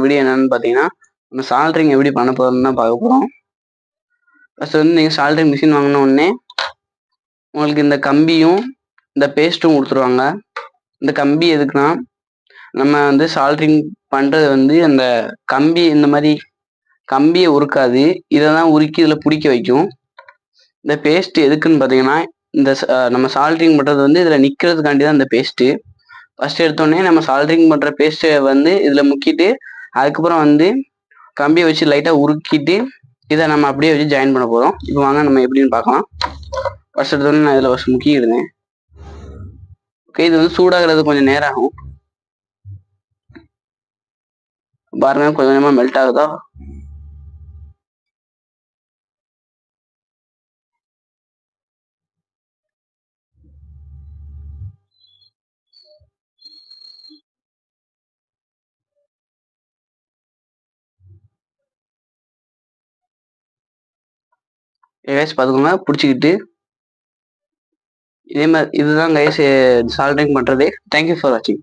Video என்னன்னு பார்த்தீங்கன்னா, நம்ம சால்ட்ரிங் எப்படி பண்ண போகிறோம்னு தான் பார்க்க போகிறோம். ஃபர்ஸ்ட் வந்து நீங்கள் சால்ட்ரிங் மிஷின் வாங்கின உடனே உங்களுக்கு இந்த கம்பியும் இந்த பேஸ்ட்டும் கொடுத்துருவாங்க. இந்த கம்பி எதுக்குன்னா, நம்ம வந்து சால்ட்ரிங் பண்ணுறது வந்து அந்த கம்பி இந்த மாதிரி கம்பியை உருக்காது, இதை தான் உருக்கி இதில் பிடிக்க வைக்கும். இந்த பேஸ்ட் எதுக்குன்னு பார்த்தீங்கன்னா, இந்த நம்ம சால்ட்ரிங் பண்ணுறது வந்து இதில் நிற்கிறதுக்காண்டி தான் இந்த பேஸ்ட்டு. ஃபர்ஸ்ட் எடுத்தோடனே நம்ம சால்ட்ரிங் பண்ணுற பேஸ்ட்டை வந்து இதில் முக்கிட்டு, அதுக்கப்புறம் வந்து கம்பியை வச்சு லைட்டாக உருக்கிட்டு இதை நம்ம அப்படியே வச்சு ஜாயின் பண்ண போகிறோம். இப்போ வாங்க நம்ம எப்படின்னு பார்க்கலாம். ஃபர்ஸ்ட் எடுத்தோடனே நான் இதில் ஃபர்ஸ்ட் முக்கிடுறேன். ஓகே, இது வந்து சூடாகிறது கொஞ்சம் நேரம் ஆகும். பாருங்க, கொஞ்சம் கொஞ்சமாக மெல்ட் ஆகுதா. கைஸ் பார்த்துக்கோங்க, பிடிச்சிக்கிட்டு இதே மாதிரி இதுதான் கைஸ் சால்ட்ரிங் பண்ணுறது. தேங்க்யூ ஃபார் வாட்சிங்.